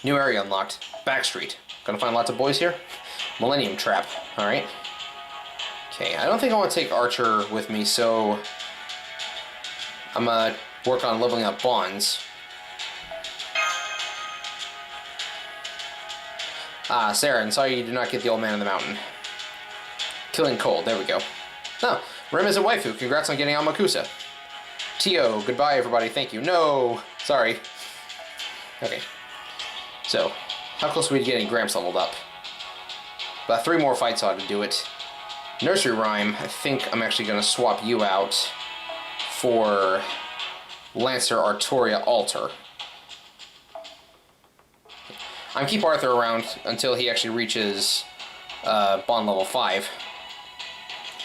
New area unlocked. Back street. Gonna find lots of boys here? Millennium Trap. Alright. Okay, I don't think I want to take Archer with me, so I'm gonna work on leveling up Bonds. Ah, Saren, sorry you did not get the old man in the mountain. Killing cold, there we go. Oh, Rim is a waifu. Congrats on getting Amakusa. Tio, goodbye everybody, thank you. No! Sorry. Okay. So, how close are we to getting Gramps leveled up? About 3 more fights ought to do it. Nursery Rhyme, I think I'm actually going to swap you out for Lancer Artoria Alter. I'm keep Arthur around until he actually reaches bond level 5.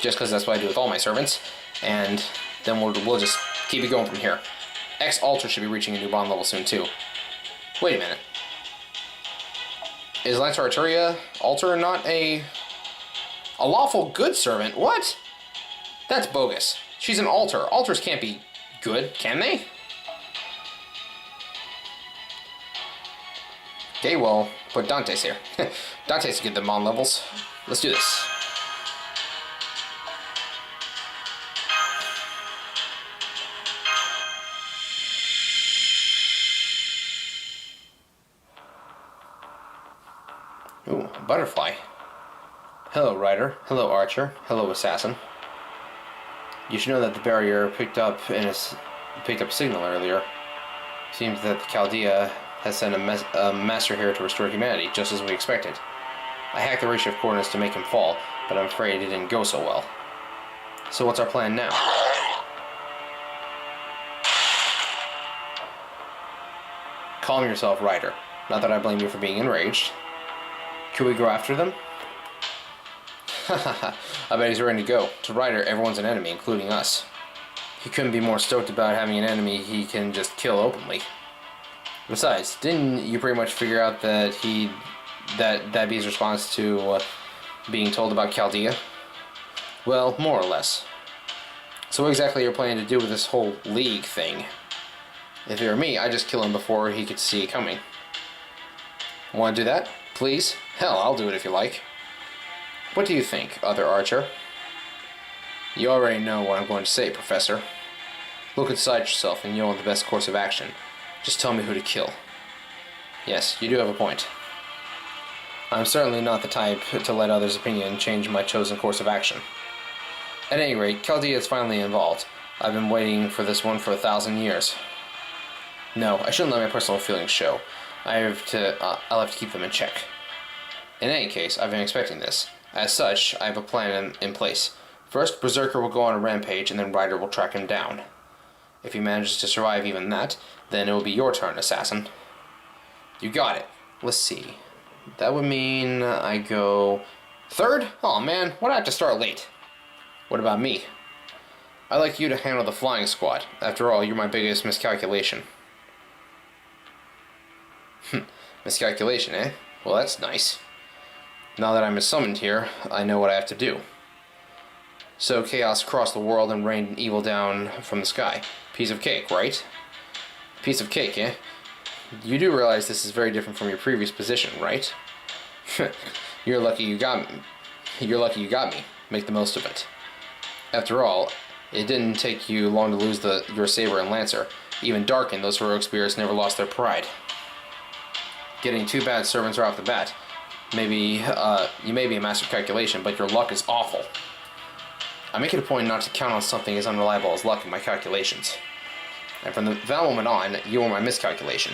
Just because that's what I do with all my servants. And then we'll just keep it going from here. X-Alter should be reaching a new bond level soon too. Wait a minute. Is Lancer Artoria Alter not a lawful good servant? What? That's bogus. She's an alter. Alters can't be good, can they? Okay, well, put Dante's here. Dante's to get them on levels. Let's do this. Ooh, butterfly. Hello, Rider. Hello, Archer. Hello, Assassin. You should know that the barrier picked up a signal earlier. Seems that the Chaldea has sent a master here to restore humanity, just as we expected. I hacked the ratio of coordinates to make him fall, but I'm afraid it didn't go so well. So what's our plan now? Calm yourself, Ryder. Not that I blame you for being enraged. Could we go after them? Hahaha, I bet he's ready to go. To Ryder, everyone's an enemy, including us. He couldn't be more stoked about having an enemy he can just kill openly. Besides, didn't you pretty much figure out that that'd be his response to being told about Chaldea? Well, more or less. So what exactly are you planning to do with this whole League thing? If it were me, I'd just kill him before he could see it coming. Want to do that? Please? Hell, I'll do it if you like. What do you think, other Archer? You already know what I'm going to say, Professor. Look inside yourself and you'll know the best course of action. Just tell me who to kill. Yes, you do have a point. I'm certainly not the type to let others' opinion change my chosen course of action. At any rate, Chaldea is finally involved. I've been waiting for this one for 1,000 years. No, I shouldn't let my personal feelings show. I'll have to keep them in check. In any case, I've been expecting this. As such, I have a plan in place. First, Berserker will go on a rampage, and then Ryder will track him down. If he manages to survive even that, then it will be your turn, Assassin. You got it. Let's see. That would mean I go... third? Oh man, why'd I have to start late? What about me? I'd like you to handle the flying squad. After all, you're my biggest miscalculation. Miscalculation, eh? Well, that's nice. Now that I'm summoned here, I know what I have to do. So chaos across the world and rain evil down from the sky. Piece of cake, right? Piece of cake, eh? You do realize this is very different from your previous position, right? You're lucky you got me. You're lucky you got me. Make the most of it. After all, it didn't take you long to lose your Saber and Lancer. Even Darkin, those heroic spirits never lost their pride. Getting 2 bad servants right off the bat. Maybe, you may be a master of calculation, but your luck is awful. I make it a point not to count on something as unreliable as luck in my calculations. And from that moment on, you were my miscalculation.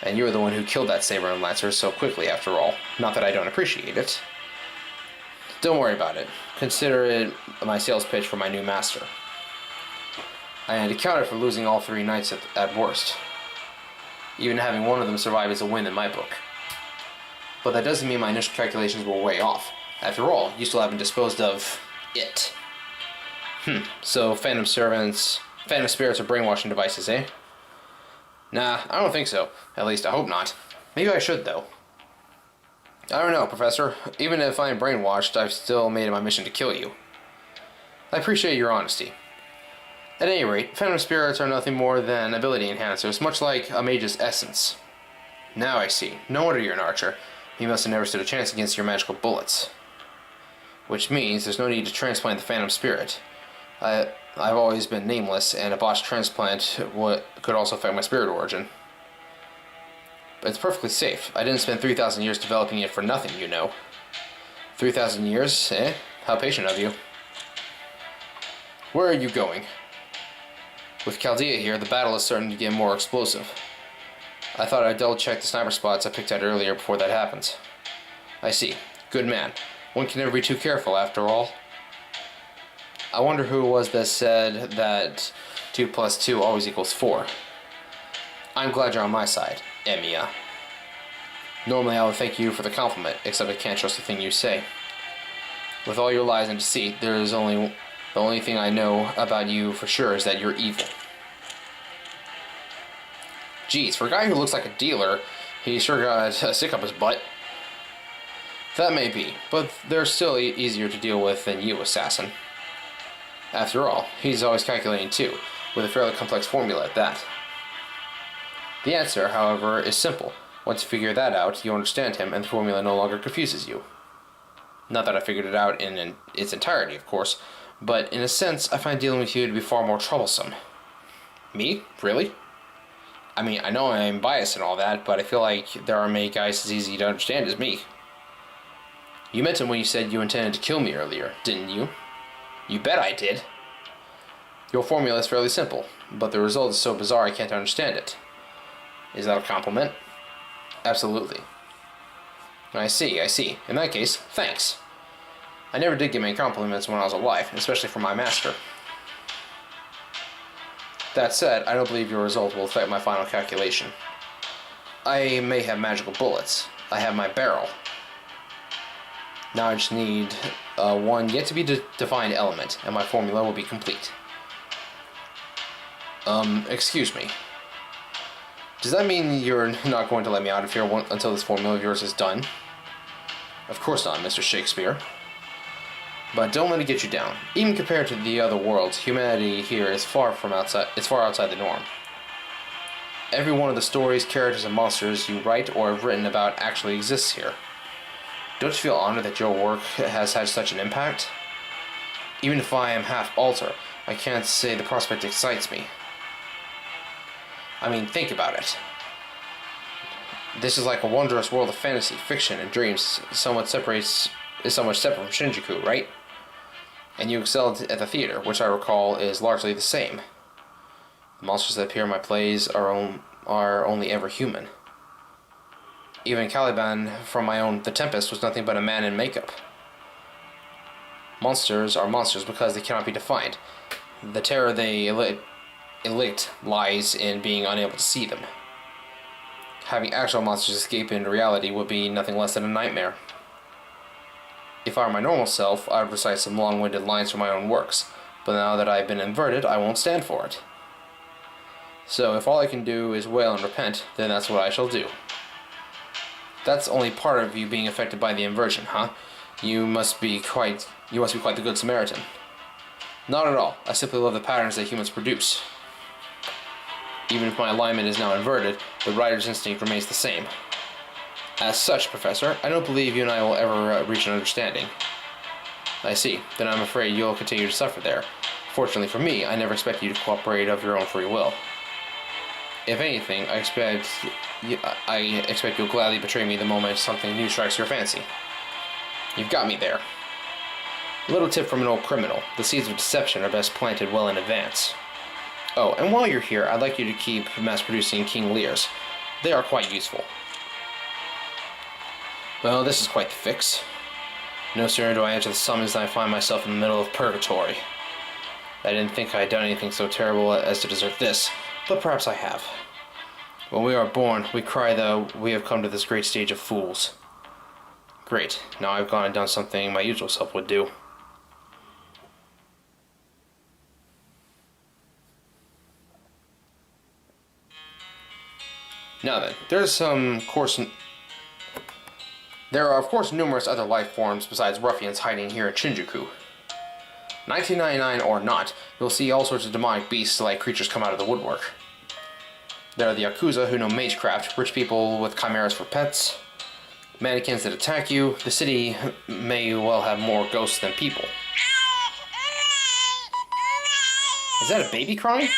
And you were the one who killed that Saber and Lancer so quickly, after all. Not that I don't appreciate it. Don't worry about it. Consider it my sales pitch for my new master. I had accounted for losing all 3 knights at worst. Even having one of them survive is a win in my book. But that doesn't mean my initial calculations were way off. After all, you still haven't disposed of it. So Phantom Spirits are brainwashing devices, eh? Nah, I don't think so. At least I hope not. Maybe I should, though. I don't know, Professor. Even if I'm brainwashed, I've still made it my mission to kill you. I appreciate your honesty. At any rate, Phantom Spirits are nothing more than ability enhancers, much like a mage's essence. Now I see. No wonder you're an archer. You must have never stood a chance against your magical bullets. Which means there's no need to transplant the phantom spirit. I've always been nameless, and a botched transplant could also affect my spirit origin. But it's perfectly safe. I didn't spend 3,000 years developing it for nothing, you know. 3,000 years? Eh? How patient of you. Where are you going? With Chaldea here, the battle is starting to get more explosive. I thought I'd double-check the sniper spots I picked out earlier before that happens. I see. Good man. One can never be too careful, after all. I wonder who it was that said that 2 plus 2 always equals 4. I'm glad you're on my side, Emiya. Normally I would thank you for the compliment, except I can't trust a thing you say. With all your lies and deceit, the only thing I know about you for sure is that you're evil. Geez, for a guy who looks like a dealer, he sure got a stick up his butt. That may be, but they're still easier to deal with than you, assassin. After all, he's always calculating too, with a fairly complex formula at that. The answer, however, is simple. Once you figure that out, you understand him, and the formula no longer confuses you. Not that I figured it out in its entirety, of course, but in a sense, I find dealing with you to be far more troublesome. Me? Really? I mean, I know I'm biased and all that, but I feel like there are many guys as easy to understand as me. You meant it when you said you intended to kill me earlier, didn't you? You bet I did. Your formula is fairly simple, but the result is so bizarre I can't understand it. Is that a compliment? Absolutely. I see. In that case, thanks. I never did get many compliments when I was alive, especially from my master. That said, I don't believe your result will affect my final calculation. I may have magical bullets. I have my barrel. Now I just need one yet to be defined element, and my formula will be complete. Excuse me. Does that mean you're not going to let me out of here until this formula of yours is done? Of course not, Mr. Shakespeare. But don't let it get you down. Even compared to the other worlds, humanity here is far outside the norm. Every one of the stories, characters, and monsters you write or have written about actually exists here. Don't you feel honored that your work has had such an impact? Even if I am half alter, I can't say the prospect excites me. I mean, think about it. This is like a wondrous world of fantasy, fiction, and dreams is somewhat separate from Shinjuku, right? And you excelled at the theater, which I recall is largely the same. The monsters that appear in my plays are only ever human. Even Caliban from my own The Tempest was nothing but a man in makeup. Monsters are monsters because they cannot be defined. The terror they elicit lies in being unable to see them. Having actual monsters escape into reality would be nothing less than a nightmare. If I were my normal self, I would recite some long-winded lines from my own works, but now that I've been inverted, I won't stand for it. So if all I can do is wail and repent, then that's what I shall do. That's only part of you being affected by the inversion, huh? You must be quite the good Samaritan. Not at all. I simply love the patterns that humans produce. Even if my alignment is now inverted, the writer's instinct remains the same. As such, Professor, I don't believe you and I will ever reach an understanding. I see. Then I'm afraid you'll continue to suffer there. Fortunately for me, I never expect you to cooperate of your own free will. If anything, I expect you'll gladly betray me the moment something new strikes your fancy. You've got me there. A little tip from an old criminal. The seeds of deception are best planted well in advance. Oh, and while you're here, I'd like you to keep mass-producing King Lears. They are quite useful. Well, this is quite the fix. No sooner do I enter the summons than I find myself in the middle of purgatory. I didn't think I had done anything so terrible as to deserve this, but perhaps I have. When we are born, we cry that we have come to this great stage of fools. Great, now I've gone and done something my usual self would do. Now then, there are of course numerous other life forms besides ruffians hiding here at Shinjuku. 1999 or not, you'll see all sorts of demonic beasts like creatures come out of the woodwork. There are the Yakuza who know magecraft, rich people with chimeras for pets, mannequins that attack you. The city may well have more ghosts than people. Is that a baby crying?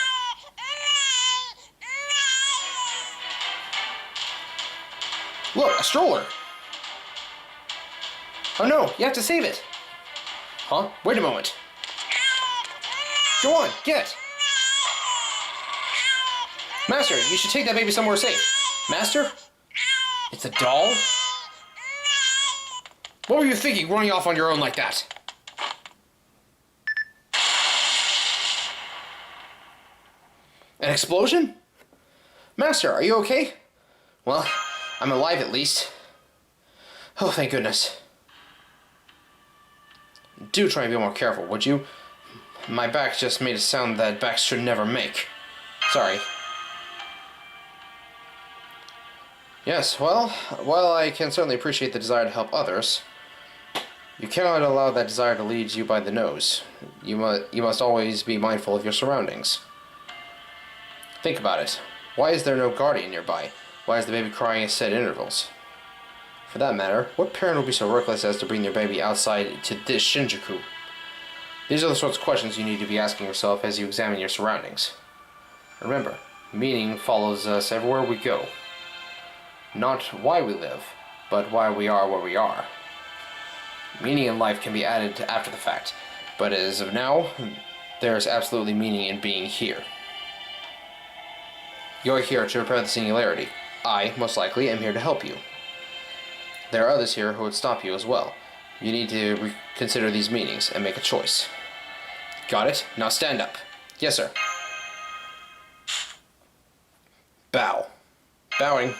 Look, a stroller! Oh no, you have to save it! Huh? Wait a moment. Go on, get! Master, you should take that baby somewhere safe. Master? It's a doll? What were you thinking, running off on your own like that? An explosion? Master, are you okay? Well, I'm alive at least. Oh, thank goodness. Do try and be more careful, would you? My back just made a sound that backs should never make. Sorry. Yes, well, while I can certainly appreciate the desire to help others, you cannot allow that desire to lead you by the nose. You must always be mindful of your surroundings. Think about it. Why is there no guardian nearby? Why is the baby crying at set intervals? For that matter, what parent would be so reckless as to bring their baby outside to this Shinjuku? These are the sorts of questions you need to be asking yourself as you examine your surroundings. Remember, meaning follows us everywhere we go. Not why we live, but why we are where we are. Meaning in life can be added after the fact, but as of now, there is absolutely meaning in being here. You're here to repair the Singularity. I, most likely, am here to help you. There are others here who would stop you as well. You need to reconsider these meanings and make a choice. Got it? Now stand up. Yes, sir. Bow. Bowing.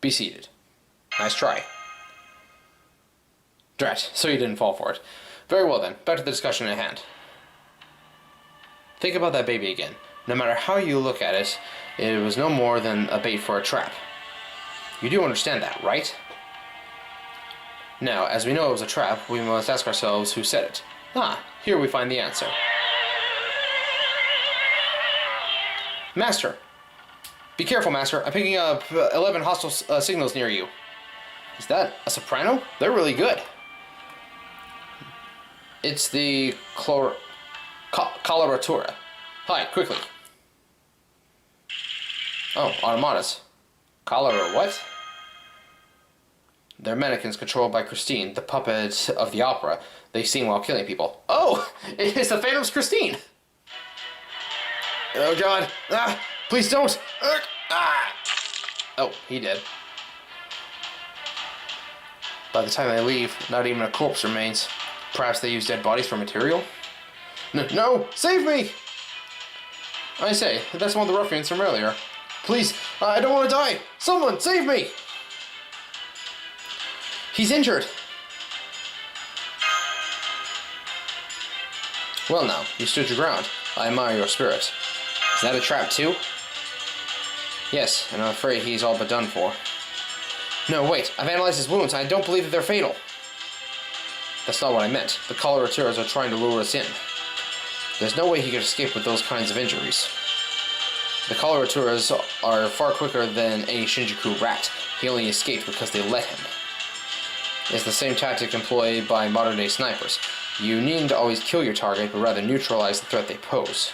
Be seated. Nice try. Drat, so you didn't fall for it. Very well then, back to the discussion at hand. Think about that baby again. No matter how you look at it, it was no more than a bait for a trap. You do understand that, right? Now, as we know it was a trap, we must ask ourselves who set it. Ah, here we find the answer. Master! Be careful, Master. I'm picking up 11 hostile signals near you. Is that a soprano? They're really good. It's the coloratura. Hi, quickly. Oh, automatas. Cholera what? They're mannequins controlled by Christine, the puppet of the opera they sing while killing people. Oh! It's the Phantom's Christine! Oh god! Ah! Please don't! Ah! Oh, he did. By the time they leave, not even a corpse remains. Perhaps they use dead bodies for material? No! Save me! I say, that's one of the ruffians from earlier. Please, I don't want to die! Someone, save me! He's injured! Well now, you stood your ground. I admire your spirit. Is that a trap too? Yes, and I'm afraid he's all but done for. No, wait, I've analyzed his wounds and I don't believe that they're fatal. That's not what I meant. The coloraturas are trying to lure us in. There's no way he could escape with those kinds of injuries. The coloraturas are far quicker than any Shinjuku rat. He only escaped because they let him. It's the same tactic employed by modern-day snipers. You needn't always kill your target, but rather neutralize the threat they pose.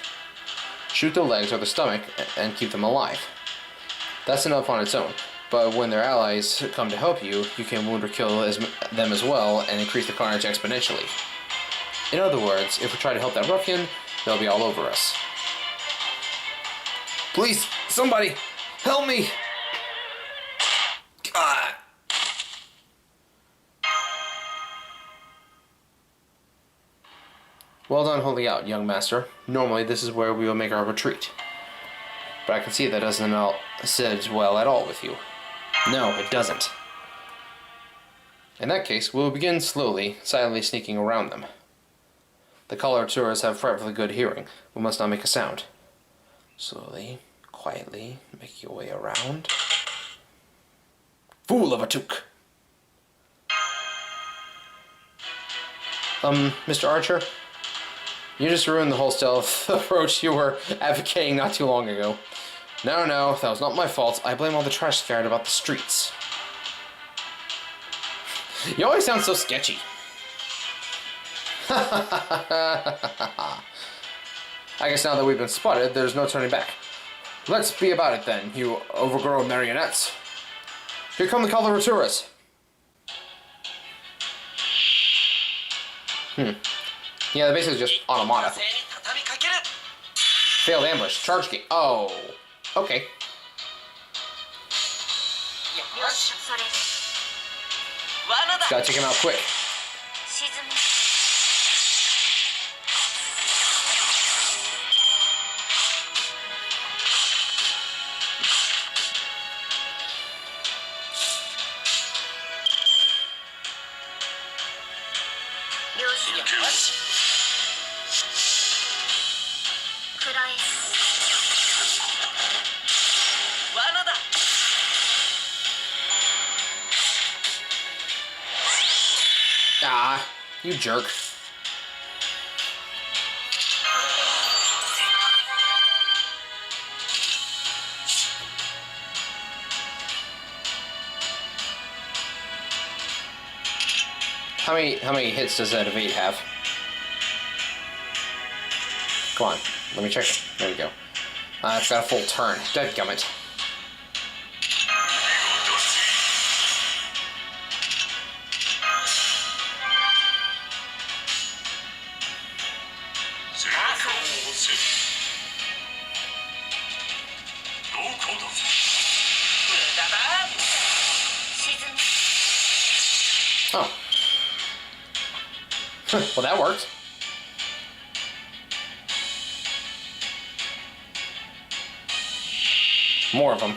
Shoot the legs or the stomach and keep them alive. That's enough on its own, but when their allies come to help you, you can wound or kill them as well and increase the carnage exponentially. In other words, if we try to help that ruffian, they'll be all over us. Please, somebody, help me! God. Well done holding out, young master. Normally this is where we will make our retreat. But I can see that doesn't sit well at all with you. No, it doesn't. In that case, we will begin slowly, silently sneaking around them. The coloraturas have frightfully good hearing. We must not make a sound. Slowly, quietly, make your way around. Fool of a took! Mr. Archer? You just ruined the whole stealth approach you were advocating not too long ago. No, no, that was not my fault. I blame all the trash scared about the streets. You always sound so sketchy. I guess now that we've been spotted, there's no turning back. Let's be about it then, you overgrown marionettes. Here come the coloraturas. Yeah, they're basically just automata. Failed ambush. Charge gate. Oh. Okay. Just gotta take him out quick. Ah, you jerk. How many hits does that evade have? Come on, let me check. There we go. It's got a full turn. Dadgummit. Oh. Well, that worked. More of them.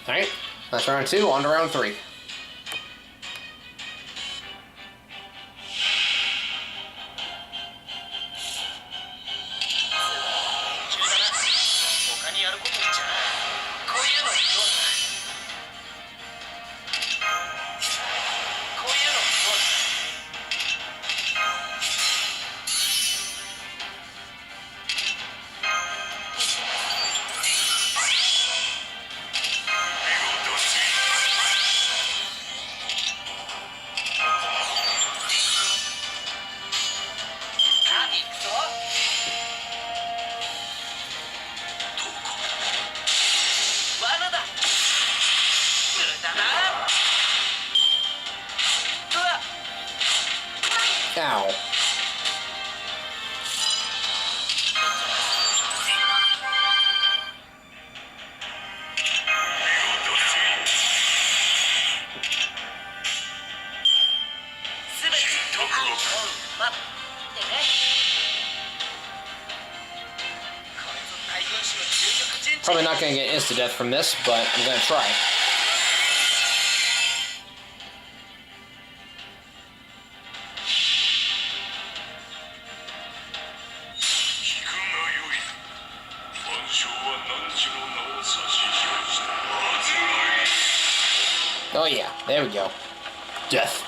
Alright, that's round 2, on to round 3. Ow. Probably not going to get insta-death from this, but I'm going to try. Oh yeah, there we go. Death.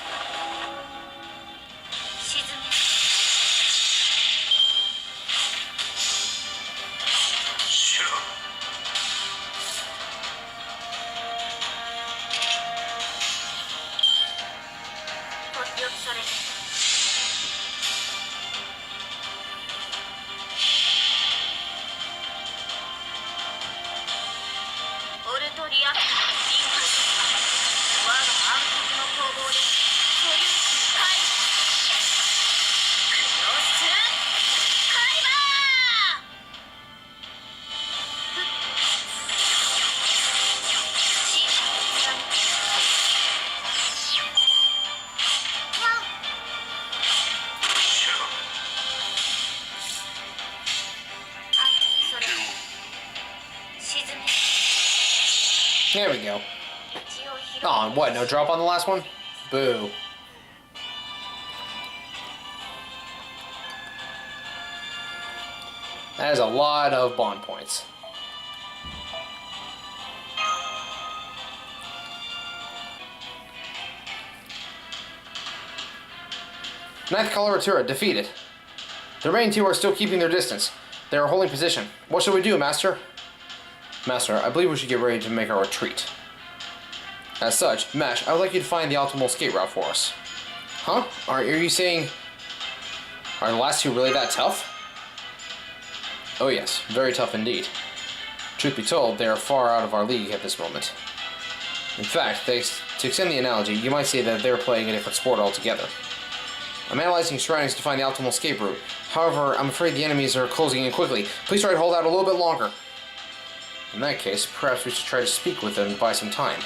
There we go. Oh, and what? No drop on the last one? Boo. That is a lot of bond points. Ninth Coloratura defeated. The remaining two are still keeping their distance. They are holding position. What shall we do, Master? Master, I believe we should get ready to make our retreat. As such, Mash, I would like you to find the optimal escape route for us. Huh? Are you saying... Are the last two really that tough? Oh yes, very tough indeed. Truth be told, they are far out of our league at this moment. In fact, to extend the analogy, you might say that they're playing a different sport altogether. I'm analyzing your surroundings to find the optimal escape route. However, I'm afraid the enemies are closing in quickly. Please try to hold out a little bit longer. In that case, perhaps we should try to speak with them and buy some time.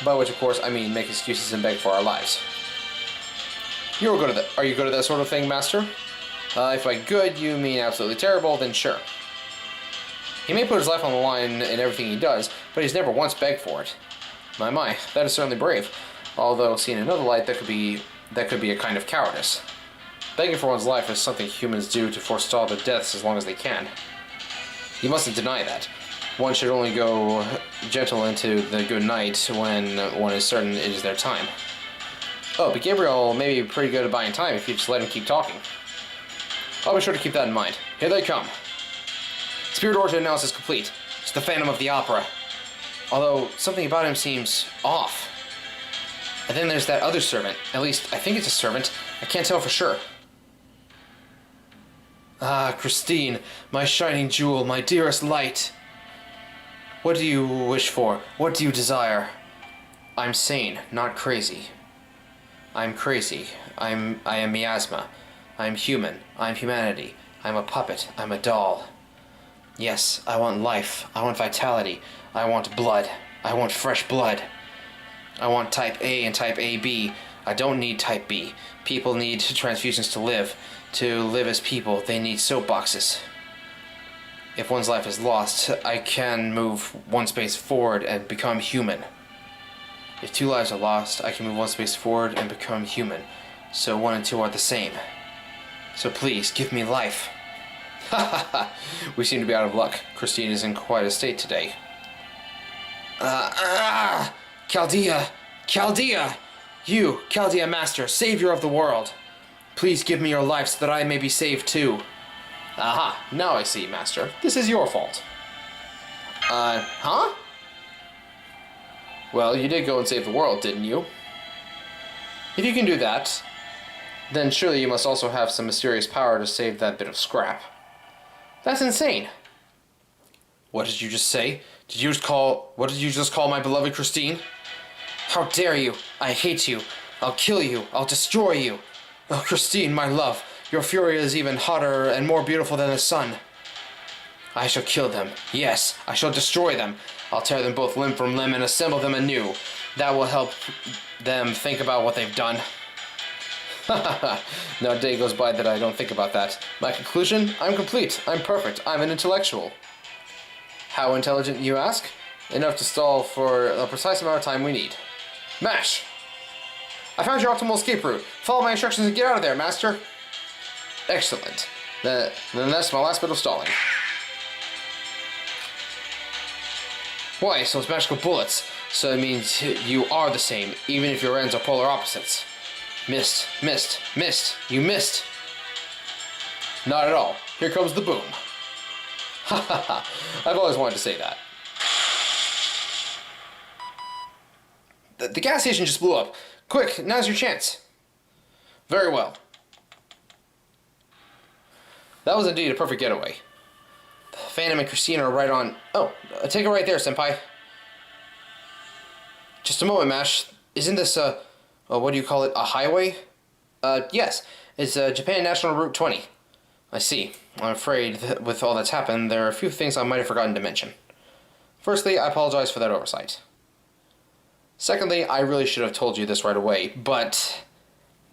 By which, of course, I mean make excuses and beg for our lives. Are you good at that sort of thing, Master? If by good you mean absolutely terrible, then sure. He may put his life on the line in everything he does, but he's never once begged for it. My, that is certainly brave. Although, seen in another light, that could be a kind of cowardice. Begging for one's life is something humans do to forestall their deaths as long as they can. You mustn't deny that. One should only go gentle into the good night when one is certain it is their time. Oh, but Gabriel may be pretty good at buying time if you just let him keep talking. I'll be sure to keep that in mind. Here they come. Spirit origin analysis complete. It's the Phantom of the Opera. Although, something about him seems off. And then there's that other servant. At least, I think it's a servant. I can't tell for sure. Ah, Christine, my shining jewel, my dearest light. What do you wish for? What do you desire? I'm sane, not crazy. I'm crazy. I am miasma. I'm human. I'm humanity. I'm a puppet. I'm a doll. Yes, I want life. I want vitality. I want blood. I want fresh blood. I want type A and type AB. I don't need type B. People need transfusions to live. To live as people, they need soapboxes. If one's life is lost, I can move one space forward and become human. If two lives are lost, I can move one space forward and become human. So 1 and 2 are the same. So please, give me life. Ha ha ha! We seem to be out of luck. Christine is in quite a state today. Chaldea! Chaldea! You, Chaldea Master, savior of the world! Please give me your life so that I may be saved too. Aha, now I see, Master. This is your fault. Huh? Well, you did go and save the world, didn't you? If you can do that, then surely you must also have some mysterious power to save that bit of scrap. That's insane. What did you just say? What did you just call my beloved Christine? How dare you? I hate you. I'll kill you. I'll destroy you. Oh, Christine, my love, your fury is even hotter and more beautiful than the sun. I shall kill them. Yes, I shall destroy them. I'll tear them both limb from limb and assemble them anew. That will help them think about what they've done. Not a day goes by that I don't think about that. My conclusion? I'm complete. I'm perfect. I'm an intellectual. How intelligent, you ask? Enough to stall for a precise amount of time we need. Mash! I found your optimal escape route. Follow my instructions and get out of there, Master. Excellent. Then that's my last bit of stalling. Why, those magical bullets. So it means you are the same, even if your ends are polar opposites. Missed, missed, missed. You missed. Not at all. Here comes the boom. Ha ha ha. I've always wanted to say that. The gas station just blew up. Quick, now's your chance. Very well. That was indeed a perfect getaway. Phantom and Christina are right on... Oh, take it right there, senpai. Just a moment, Mash. Isn't this what do you call it, a highway? Yes. It's Japan National Route 20. I see. I'm afraid that with all that's happened, there are a few things I might have forgotten to mention. Firstly, I apologize for that oversight. Secondly, I really should have told you this right away, but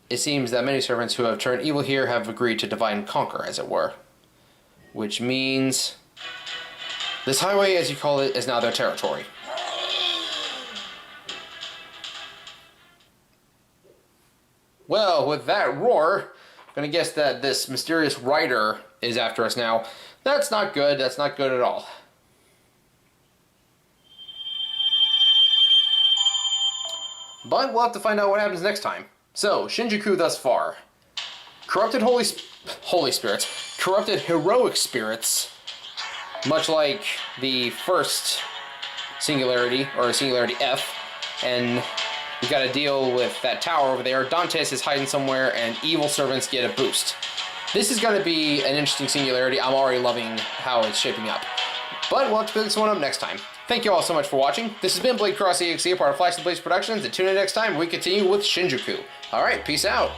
it seems that many servants who have turned evil here have agreed to divide and conquer, as it were. Which means this highway, as you call it, is now their territory. Well, with that roar, I'm gonna guess that this mysterious rider is after us now. That's not good. That's not good at all. But we'll have to find out what happens next time. So, Shinjuku thus far. Corrupted holy spirits. Corrupted heroic spirits. Much like the first Singularity, or Singularity F. And we gotta deal with that tower over there. Dantes is hiding somewhere, and evil servants get a boost. This is gonna be an interesting Singularity. I'm already loving how it's shaping up. But we'll have to pick this one up next time. Thank you all so much for watching. This has been Blade Cross EXE, part of Flash and Blaze Productions, and tune in next time when we continue with Shinjuku. Alright, peace out.